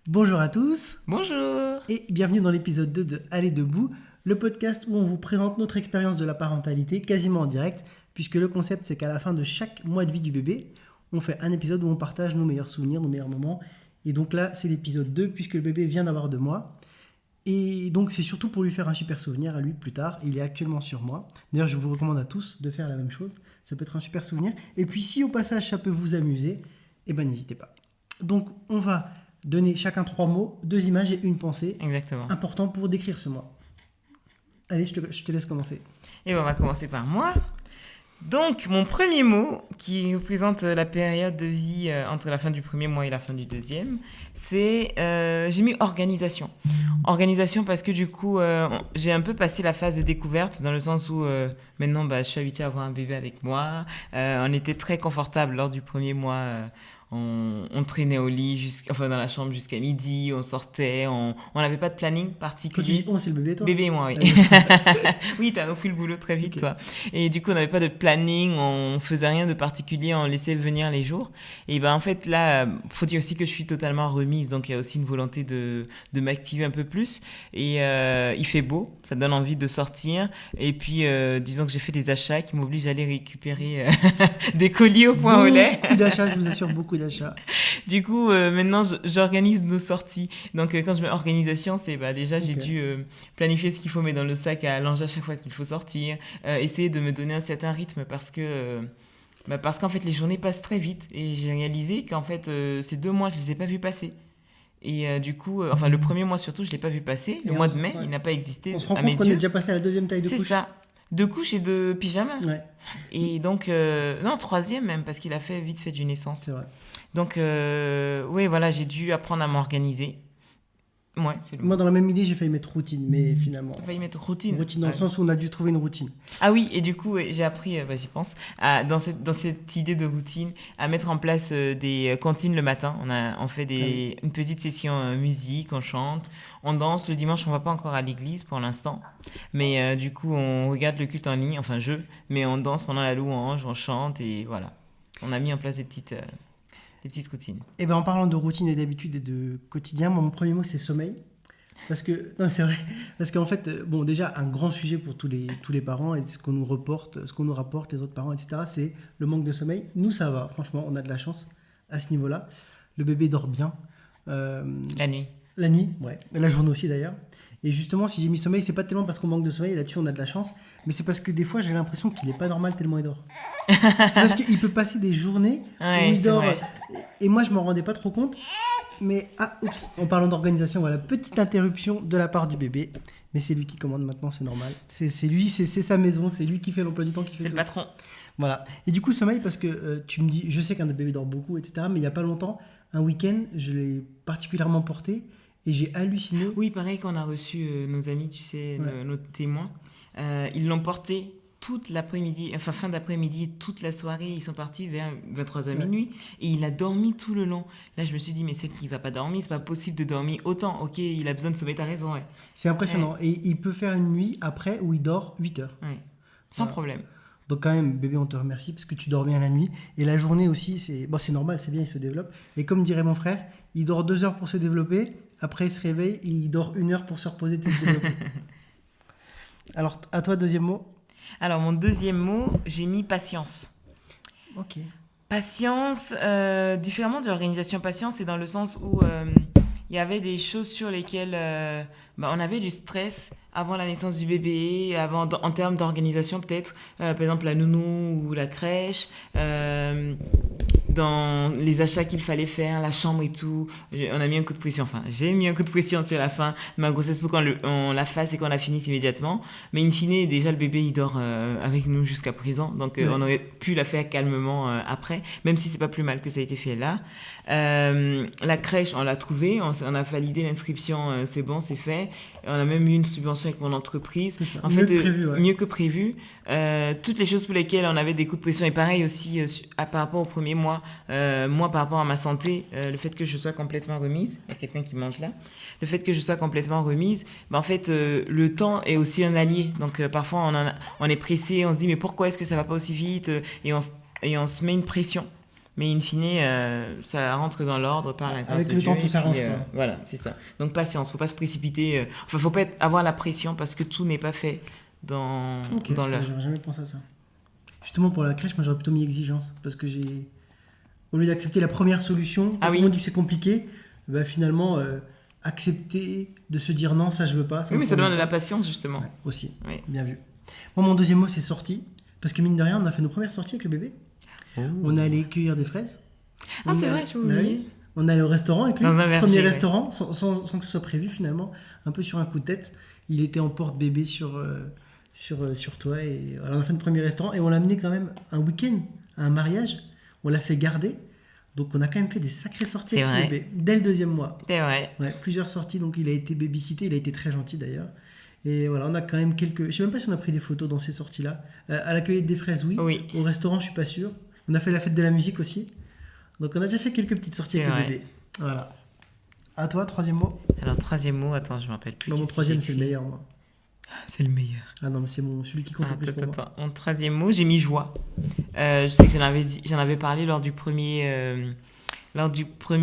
Bonjour à tous Bonjour. et bienvenue dans l'épisode 2 de Aller debout, le podcast où on vous présente notre expérience de la parentalité quasiment en direct, puisque le concept c'est qu'à la fin de chaque mois de vie du bébé, on fait un épisode où on partage nos meilleurs souvenirs, nos meilleurs moments. Et donc là, c'est l'épisode 2 puisque le bébé vient d'avoir 2 mois. Et donc c'est surtout pour lui faire un super souvenir à lui plus tard. Il est actuellement sur moi. D'ailleurs, je vous recommande à tous de faire la même chose. Ça peut être un super souvenir. Et puis si au passage ça peut vous amuser, eh ben n'hésitez pas. Donc on va donner chacun 3 mots, 2 images et une pensée. Exactement. Important pour décrire ce mois. Allez, je te laisse commencer. Et on va commencer par moi. Donc, mon premier mot, qui représente la période de vie entre la fin du premier mois et la fin du deuxième, c'est, j'ai mis organisation. Organisation parce que du coup, j'ai un peu passé la phase de découverte, dans le sens où maintenant, je suis habituée à avoir un bébé avec moi. On était très confortable lors du premier mois. On traînait au lit, enfin dans la chambre jusqu'à midi, on sortait, on n'avait pas de planning Quand tu particulier. dis on, c'est le bébé, toi? Bébé et moi, oui. Oui, t'as repris le boulot très vite, Ok. toi. Et du coup, on n'avait pas de planning, on faisait rien de particulier, on laissait venir les jours. Et en fait, là, faut dire aussi que je suis totalement remise, donc il y a aussi une volonté de m'activer un peu plus. Et il fait beau, ça donne envie de sortir. Et puis, disons que j'ai fait des achats qui m'obligent à aller récupérer des colis au point au lait. Beaucoup d'achats, je vous assure, beaucoup d'achats. Du coup, maintenant, j'organise nos sorties. Donc, quand je mets organisation, c'est déjà, j'ai Ok. dû planifier ce qu'il faut mettre dans le sac à langer à chaque fois qu'il faut sortir. Essayer de me donner un certain rythme parce qu'en fait, les journées passent très vite. Et j'ai réalisé qu'en fait, ces 2 mois, je les ai pas vus passer. Et du coup, enfin, le premier mois surtout, je l'ai pas vu passer. Le Et mois de mai, ouais. il n'a pas existé On se rend à compte mes qu'on est yeux. déjà passé à la deuxième taille de C'est couche. ça. De couches et de pyjama. Ouais, Et donc, non, troisième même, parce qu'il a fait vite fait d'une naissance. c'est vrai. Donc, oui, voilà, j'ai dû apprendre à m'organiser. Ouais, c'est le mot. Moi, dans la même idée, j'ai failli mettre routine, mais finalement, T'as failli mettre routine. routine dans le sens où on a dû trouver une routine. Ah oui, et du coup, ouais, j'ai appris, j'y pense, dans cette idée de routine, à mettre en place des cantines le matin. On fait Ah oui. une petite session musique, on chante, on danse. Le dimanche, on va pas encore à l'église pour l'instant. Mais du coup, on regarde le culte en ligne, enfin mais on danse pendant la louange, on chante et voilà. On a mis en place des petites routines. Et ben en parlant de routine et d'habitude et de quotidien, moi, mon premier mot, c'est sommeil. Parce que, non, c'est vrai, parce qu'en fait, bon, déjà, un grand sujet pour tous les parents et ce qu'on nous reporte, ce qu'on nous rapporte, les autres parents, etc., c'est le manque de sommeil. Nous, ça va, franchement, on a de la chance à ce niveau-là. Le bébé dort bien. Euh, La nuit. la nuit, ouais, la journée aussi d'ailleurs. Et justement, si j'ai mis sommeil, c'est pas tellement parce qu'on manque de sommeil, là-dessus on a de la chance, mais c'est parce que des fois j'ai l'impression qu'il est pas normal tellement il dort. C'est parce qu'il peut passer des journées où Ouais, il c'est dort, vrai. et moi je m'en rendais pas trop compte. Mais oups, en parlant d'organisation, voilà, petite interruption de la part du bébé. Mais c'est lui qui commande maintenant, c'est normal. C'est lui, c'est sa maison, c'est lui qui fait l'emploi du temps, qui fait C'est le tout. patron. Voilà. Et du coup, sommeil, parce que tu me dis, je sais qu'un bébé dort beaucoup, etc. Mais il y a pas longtemps, un week-end, je l'ai particulièrement porté et j'ai halluciné. Oui, pareil qu'on a reçu nos amis, tu sais, Ouais. nos témoins. Ils l'ont porté toute l'après-midi, enfin fin d'après-midi, toute la soirée. Ils sont partis vers 23h Ouais. minuit et il a dormi tout le long. Là, je me suis dit, mais c'est qu'il va pas dormir, c'est pas possible de dormir autant. Ok, il a besoin de sommeil, t'as raison, ouais. C'est impressionnant. Et il peut faire une nuit après où il dort 8 heures. Ouais. Sans Voilà. problème. Donc quand même, bébé, on te remercie parce que tu dors bien la nuit. Et la journée aussi, c'est normal, c'est bien, il se développe. Et comme dirait mon frère, il dort 2 heures pour se développer. Après, il se réveille et il dort 1 heure pour se reposer et se développer. Alors, à toi, deuxième mot. Alors, mon deuxième mot, j'ai mis patience. Ok. Patience, différemment de l'organisation patience, c'est dans le sens où il y avait des choses sur lesquelles on avait du stress avant la naissance du bébé, en termes d'organisation peut-être, par exemple la nounou ou la crèche, dans les achats qu'il fallait faire, la chambre et tout. On a mis un coup de pression, enfin j'ai mis un coup de pression sur la fin de ma grossesse pour qu'on la fasse et qu'on la finisse immédiatement. Mais in fine, déjà le bébé il dort avec nous jusqu'à présent, donc Ouais. on aurait pu la faire calmement après, même si c'est pas plus mal que ça a été fait là. La crèche, on l'a trouvée, on a validé l'inscription, c'est bon, c'est fait. On a même eu une subvention avec mon entreprise. C'est ça. En Mieux fait, que prévu, ouais. mieux que prévu. Toutes les choses pour lesquelles on avait des coups de pression, et pareil aussi par rapport au premier mois, moi par rapport à ma santé, le fait que je sois complètement remise, il y a quelqu'un qui mange là, le fait que je sois complètement remise, en fait, le temps est aussi un allié. Donc parfois on est pressé, on se dit mais pourquoi est-ce que ça va pas aussi vite et on se met une pression. Mais in fine, ça rentre dans l'ordre par la grâce Avec de le Dieu. temps, tout et s'arrange, puis, quoi. voilà, c'est ça. Donc patience, faut pas se précipiter. Enfin, faut pas avoir la pression parce que tout n'est pas fait dans, Ok, dans l'heure. j'aurais jamais pensé à ça. Justement, pour la crèche, moi j'aurais plutôt mis exigence. Parce que au lieu d'accepter la première solution, quand Ah tout oui. le monde dit que c'est compliqué, bah, finalement, accepter de se dire non, ça je veux pas. Oui, me mais ça convient demande de la pas. patience, justement. Ouais, aussi, Oui. bien vu. Moi, mon deuxième mot, c'est sortie. Parce que mine de rien, on a fait nos premières sorties avec le bébé. On est allé cueillir des fraises. Ah, On c'est est vrai, allé- j'ai bah oui. oublié. On est allé au restaurant avec lui. Dans un verger, Premier ouais. restaurant, sans que ce soit prévu finalement. Un peu sur un coup de tête. Il était en porte-bébé sur toi. Et voilà, on a fait notre premier restaurant. Et on l'a amené quand même un week-end à un mariage. On l'a fait garder. Donc on a quand même fait des sacrées sorties C'est avec ce vrai. bébé. Dès le deuxième mois. C'est vrai. Ouais, plusieurs sorties. Donc il a été babysitté. Il a été très gentil d'ailleurs. Et voilà, on a quand même quelques. Je sais même pas si on a pris des photos dans ces sorties-là. À la cueillette des fraises, oui. Oui. Au restaurant, je suis pas sûr. On a fait la fête de la musique aussi. Donc on a déjà fait quelques petites sorties C'est avec le vrai. bébé. Voilà. À toi, troisième mot. Alors, troisième mot, attends, je me rappelle plus. Non, mon qu'est-ce que troisième, j'ai c'est le écrit. meilleur, moi. C'est le meilleur. Ah non, mais c'est celui qui compte le plus pour moi. Attends. Mon troisième mot, j'ai mis joie. Je sais que j'en avais parlé lors du premier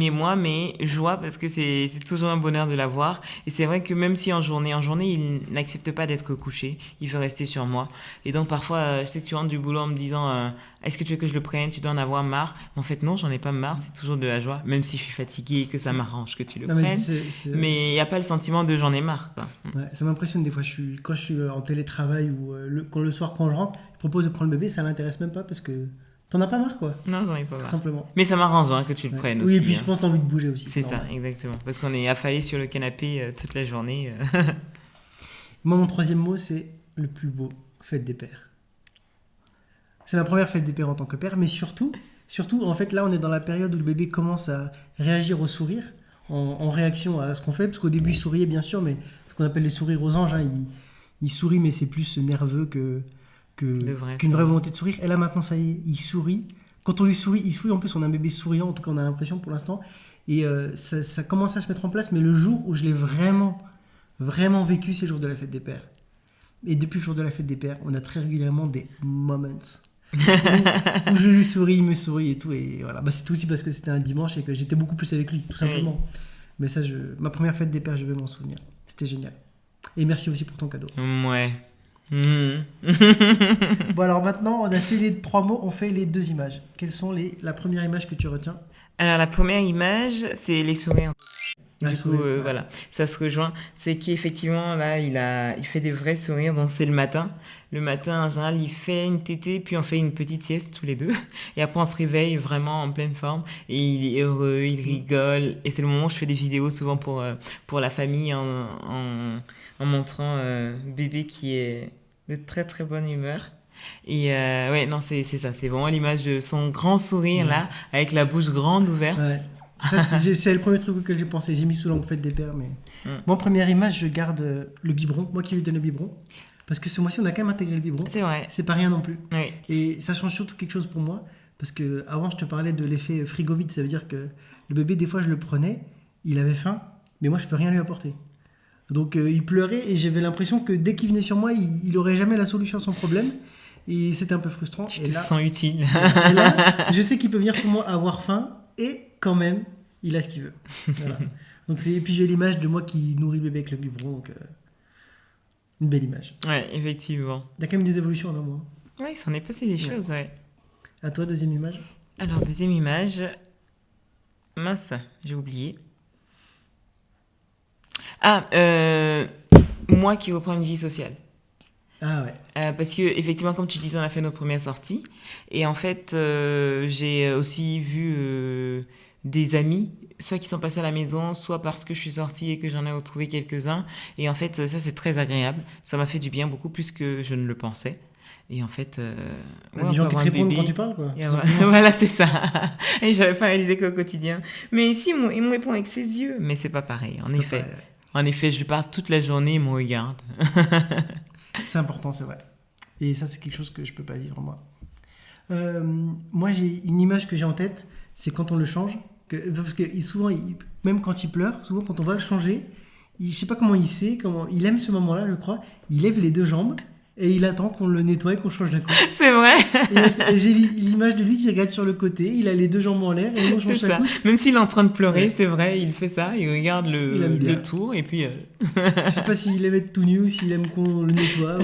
mois, mais joie parce que c'est toujours un bonheur de l'avoir. Et c'est vrai que même si en journée, il n'accepte pas d'être couché, il veut rester sur moi. Et donc parfois, je sais que tu rentres du boulot en me disant est-ce que tu veux que je le prenne, tu dois en avoir marre. En fait, non, j'en ai pas marre, c'est toujours de la joie, même si je suis fatiguée et que ça m'arrange que tu le Non, mais prennes. Mais il n'y a pas le sentiment de j'en ai marre, quoi. ouais, ça m'impressionne des fois. Quand je suis en télétravail ou le soir quand je rentre, je propose de prendre le bébé, ça l'intéresse même pas parce que t'en as pas marre, quoi. Non, j'en ai pas Tout marre. simplement. Mais ça m'arrange que tu le Ouais. prennes Oui, aussi. et puis hein. je pense que t'as envie de bouger aussi. C'est ça, normal. exactement. Parce qu'on est affalé sur le canapé toute la journée. Moi, mon troisième mot, c'est le plus beau, fête des pères. C'est ma première fête des pères en tant que père, mais surtout, en fait, là, on est dans la période où le bébé commence à réagir au sourire, en réaction à ce qu'on fait, parce qu'au début, il souriait, bien sûr, mais ce qu'on appelle les sourires aux anges, hein, il sourit, mais c'est plus nerveux qu'une vraie volonté de sourire. Et là, maintenant, ça y est, il sourit. Quand on lui sourit, il sourit. En plus, on a un bébé souriant, en tout cas, on a l'impression pour l'instant. Et ça commence à se mettre en place, mais le jour où je l'ai vraiment, vraiment vécu, c'est le jour de la fête des pères. Et depuis le jour de la fête des pères, on a très régulièrement des moments où je lui souris, il me sourit et tout. Et voilà, bah, c'est tout aussi parce que c'était un dimanche et que j'étais beaucoup plus avec lui, tout simplement. Oui. Mais ça, ma première fête des pères, je vais m'en souvenir. C'était génial. Et merci aussi pour ton cadeau. Ouais. Bon, alors maintenant, on a fait les 3 mots, on fait les 2 images. Quelles sont la première image que tu retiens? Alors, la première image, c'est les sourires. Du coup, ouais. voilà, ça se rejoint. C'est qu'effectivement, là, il fait des vrais sourires. Donc, c'est le matin. Le matin, en général, il fait une tétée, puis on fait une petite sieste tous les deux. Et après, on se réveille vraiment en pleine forme. Et il est heureux, il rigole. Et c'est le moment où je fais des vidéos, souvent pour la famille, en montrant bébé qui est de très, très bonne humeur. Et ouais, non, c'est ça. C'est vraiment l'image de son grand sourire, là, avec la bouche grande ouverte. Ouais. Ça, c'est le premier truc auquel j'ai pensé. J'ai mis sous l'angle fête des pères, mais moi, première image, je garde le biberon. Moi qui lui donne le biberon, parce que ce mois-ci, on a quand même intégré le biberon. C'est vrai. C'est pas rien non plus. Oui. Et ça change surtout quelque chose pour moi, parce que avant, je te parlais de l'effet frigo vide. Ça veut dire que le bébé, des fois, je le prenais, il avait faim, mais moi, je peux rien lui apporter. Donc, il pleurait et j'avais l'impression que dès qu'il venait sur moi, il aurait jamais la solution à son problème. Et c'était un peu frustrant. Tu te sens utile. Et là, je sais qu'il peut venir sur moi avoir faim et quand même, il a ce qu'il veut. Voilà. Donc et puis j'ai l'image de moi qui nourrit le bébé avec le biberon. Donc, une belle image. Ouais, effectivement. Il y a quand même des évolutions en un mois. Ouais, il s'en est passé des choses, ouais. À toi, deuxième image. Alors, deuxième image. Mince, j'ai oublié. Ah, moi qui reprends une vie sociale. Ah ouais. Parce que effectivement, comme tu disais, on a fait nos premières sorties. Et en fait, j'ai aussi vu des amis, soit qui sont passés à la maison, soit parce que je suis sortie et que j'en ai retrouvé quelques-uns. Et en fait, ça, c'est très agréable. Ça m'a fait du bien, beaucoup plus que je ne le pensais. Et en fait... des gens qui te répondent quand tu parles, quoi. Voilà, c'est ça. Et j'avais pas réalisé qu'au quotidien. Mais ici, il me répond avec ses yeux. Mais c'est pas pareil, en effet. Pareil, ouais. En effet, je lui parle toute la journée, il me regarde. C'est important, c'est vrai. Et ça, c'est quelque chose que je peux pas vivre, moi. Moi, j'ai une image que j'ai en tête, c'est quand on le change. Parce que souvent, même quand il pleure, souvent quand on va le changer, je sais pas comment il sait, il aime ce moment-là, je crois. Il lève les 2 jambes et il attend qu'on le nettoie et qu'on change la couche. C'est vrai. Et j'ai l'image de lui qui regarde sur le côté, il a les 2 jambes en l'air et nous on change C'est sa ça. couche. Même s'il est en train de pleurer, Ouais. c'est vrai, il fait ça, il regarde Il aime bien. le tour et puis... Je sais pas s'il aime être tout nu ou s'il aime qu'on le nettoie.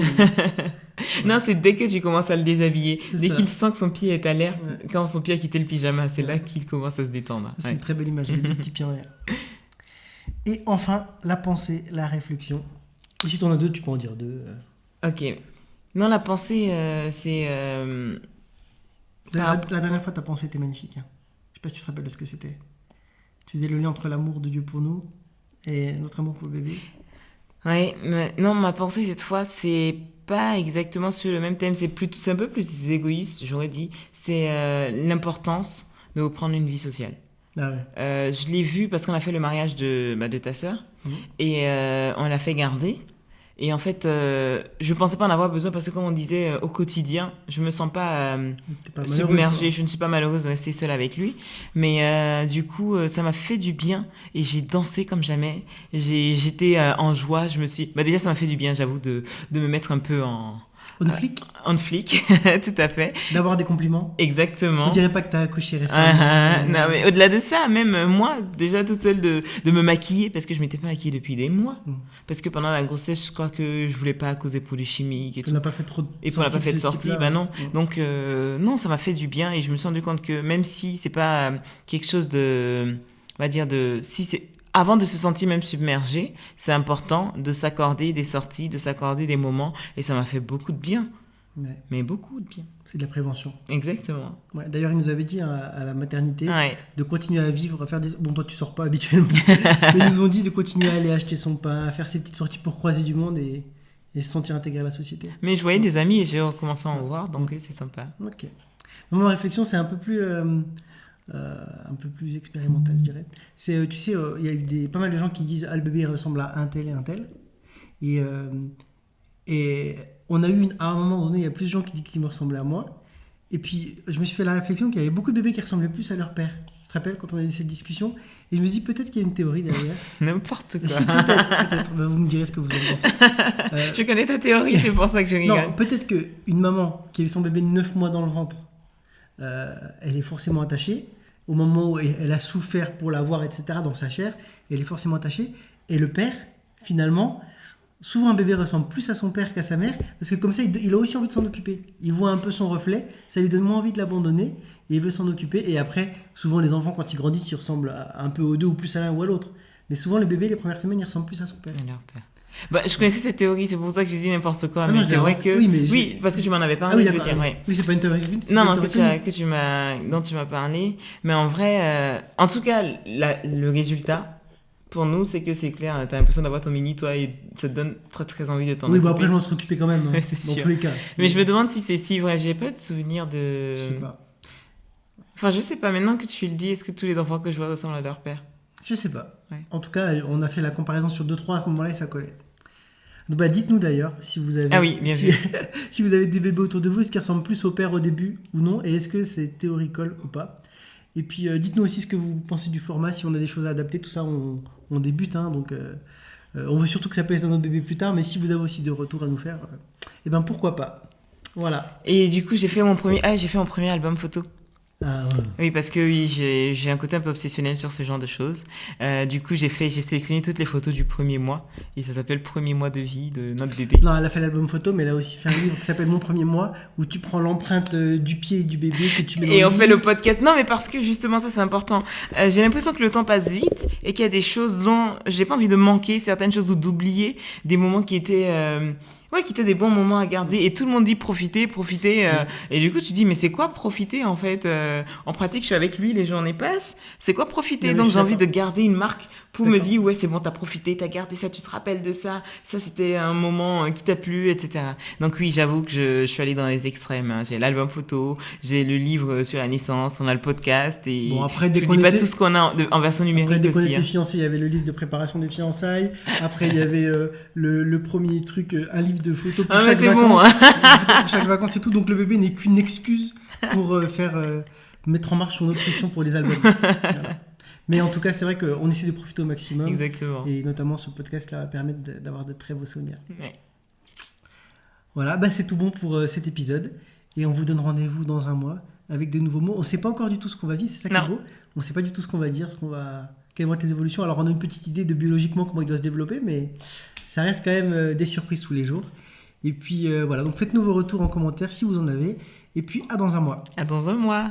Non, c'est dès que tu commences à le déshabiller, C'est dès ça. qu'il sent que son pied est à l'air, Ouais. quand son pied a quitté le pyjama, c'est Ouais. là qu'il commence à se détendre. C'est Ouais. une très belle image, les 2 petits pieds en l'air. Et enfin, la pensée, la réflexion. Et si tu en as 2, tu peux en dire 2. Ok. Non, la pensée, c'est... La dernière fois, ta pensée était magnifique. Hein. Je sais pas si tu te rappelles de ce que c'était. Tu faisais le lien entre l'amour de Dieu pour nous et notre amour pour le bébé. Ouais, mais non, ma pensée cette fois, c'est pas exactement sur le même thème, c'est un peu plus égoïste, j'aurais dit. C'est l'importance de reprendre une vie sociale. Ah ouais. Je l'ai vu parce qu'on a fait le mariage de ta sœur Mhm. et on l'a fait garder. Et en fait, je pensais pas en avoir besoin parce que comme on disait, au quotidien, je me sens pas T'es pas malheureuse, submergée, quoi. je ne suis pas malheureuse de rester seule avec lui. Mais du coup, ça m'a fait du bien et j'ai dansé comme jamais. J'étais en joie, déjà ça m'a fait du bien, j'avoue, de me mettre un peu On flic, en flic, tout à fait. d'avoir des compliments. On Exactement. dirait pas que t'as accouché récemment. Non, mais au-delà de ça, même moi, déjà toute seule de me maquiller, parce que je m'étais pas maquillée depuis des mois. Mm. Parce que pendant la grossesse, je crois que je voulais pas causer produits chimiques et On tout. n'a pas fait trop de Et puis on n'a pas fait de ce sortie, type-là, bah non. ouais. Donc non, ça m'a fait du bien et je me suis rendu compte que même si c'est pas quelque chose de, on va dire si c'est avant de se sentir même submergé, c'est important de s'accorder des sorties, de s'accorder des moments et ça m'a fait beaucoup de bien, Ouais, mais beaucoup de bien. c'est de la prévention. Exactement. Ouais, d'ailleurs, il nous avait dit à la maternité Ouais. de continuer à vivre, à faire des... Bon, toi, tu sors pas habituellement. Mais ils nous ont dit de continuer à aller acheter son pain, à faire ses petites sorties pour croiser du monde et se sentir intégré à la société. Mais je voyais des amis et j'ai recommencé à en voir, donc oui, c'est sympa. Ok. Ma réflexion, c'est un peu plus expérimental, je dirais. C'est, tu sais, il y a eu pas mal de gens qui disent ah, le bébé ressemble à un tel et un tel. Et on a eu, à un moment donné, il y a plus de gens qui disent qu'ils me ressemblaient à moi. Et puis, je me suis fait la réflexion qu'il y avait beaucoup de bébés qui ressemblaient plus à leur père. Tu te rappelles quand on a eu cette discussion? Et je me dis peut-être qu'il y a une théorie derrière. N'importe Si, quoi. peut-être. Bah, vous me direz ce que vous en pensez. Je connais ta théorie, c'est pour ça que je rigole. Non, peut-être qu'une maman qui a eu son bébé de 9 mois dans le ventre, elle est forcément attachée. Au moment où elle a souffert pour l'avoir, etc., dans sa chair, elle est forcément attachée. Et le père, finalement, souvent un bébé ressemble plus à son père qu'à sa mère, parce que comme ça, il a aussi envie de s'en occuper. Il voit un peu son reflet, ça lui donne moins envie de l'abandonner, et il veut s'en occuper. Et après, souvent les enfants, quand ils grandissent, ils ressemblent un peu aux deux, ou plus à l'un ou à l'autre. Mais souvent, le bébé, les premières semaines, il ressemble plus à son père. Alors, père. Bah, je connaissais cette théorie, c'est pour ça que j'ai dit n'importe quoi. Ah mais non, c'est j'ai vrai inventé. que. Oui, mais Oui, parce que tu m'en avais Ah parlé, oui, je veux d'accord. dire, ouais. Oui, c'est pas une théorie. Non, non, dont tu m'as parlé. Mais en vrai, en tout cas, le résultat, pour nous, c'est que c'est clair. T'as l'impression d'avoir ton mini, toi, et ça te donne très, très envie de t'en Oui, occuper. bah après, je m'en suis occupé quand même, hein, Ouais, c'est dans sûr. tous les cas. Mais je me demande si c'est si vrai. J'ai pas de souvenir de. Je sais pas. Enfin, je sais pas. Maintenant que tu le dis, est-ce que tous les enfants que je vois ressemblent à leur père? Je sais pas. Ouais. En tout cas, on a fait la comparaison sur 2-3 à ce moment-là et ça collait. Donc, bah, dites-nous d'ailleurs si vous avez, Ah oui, bien si, vu. si vous avez des bébés autour de vous, est-ce qu'ils ressemblent plus au père au début ou non, et est-ce que c'est théorical ou pas. Et puis dites-nous aussi ce que vous pensez du format, si on a des choses à adapter, tout ça on débute, hein, donc on veut surtout que ça plaise à notre bébé plus tard, mais si vous avez aussi des retours à nous faire, et ben pourquoi pas. Voilà. Et du coup, j'ai fait mon premier album photo. Ah, ouais. Oui, parce que oui, j'ai un côté un peu obsessionnel sur ce genre de choses. Du coup, j'ai sélectionné toutes les photos du premier mois et ça s'appelle Premier mois de vie de notre bébé. Non, elle a fait l'album photo, mais elle a aussi fait un livre qui s'appelle Mon premier mois, où tu prends l'empreinte du pied du bébé que tu mets dans Et on le fait livre. le podcast. Non, mais parce que justement, ça c'est important. J'ai l'impression que le temps passe vite et qu'il y a des choses dont j'ai pas envie de manquer, certaines choses ou d'oublier, des moments qui étaient. Qui étaient des bons moments à garder et tout le monde dit profiter. Et du coup, tu dis, mais c'est quoi profiter en fait En pratique, je suis avec lui, les journées passent. C'est quoi profiter? Non, mais Donc, je suis j'ai envie de d'accord. garder une marque pour me D'accord. dire, ouais, c'est bon, t'as profité, t'as gardé ça, tu te rappelles de ça. Ça, c'était un moment qui t'a plu, etc. Donc, oui, j'avoue que je suis allée dans les extrêmes. Hein. J'ai l'album photo, j'ai le livre sur la naissance, on a le podcast et Bon, après, dès je qu'on dis pas était- tout ce qu'on a en version numérique Après, dès qu'on aussi. était Hein. fiancés, il y avait le livre de préparation des fiançailles. Après, il y avait le premier truc, un livre de photos pour Ah, mais chaque c'est vacances. bon, hein. Pour chaque vacances et tout. Donc le bébé n'est qu'une excuse pour mettre en marche son obsession pour les albums. Voilà. Mais en tout cas, c'est vrai qu'on essaie de profiter au maximum. Exactement. Et notamment, ce podcast-là va permettre d'avoir de très beaux souvenirs. Ouais. Voilà, bah, c'est tout bon pour cet épisode. Et on vous donne rendez-vous dans un mois avec de nouveaux mots. On ne sait pas encore du tout ce qu'on va vivre, c'est ça qui est Non. beau. On ne sait pas du tout ce qu'on va dire, quelles vont être les évolutions. Alors on a une petite idée de biologiquement comment il doit se développer, mais ça reste quand même des surprises tous les jours. Et puis voilà, donc faites-nous vos retours en commentaire si vous en avez. Et puis à dans un mois. À dans un mois.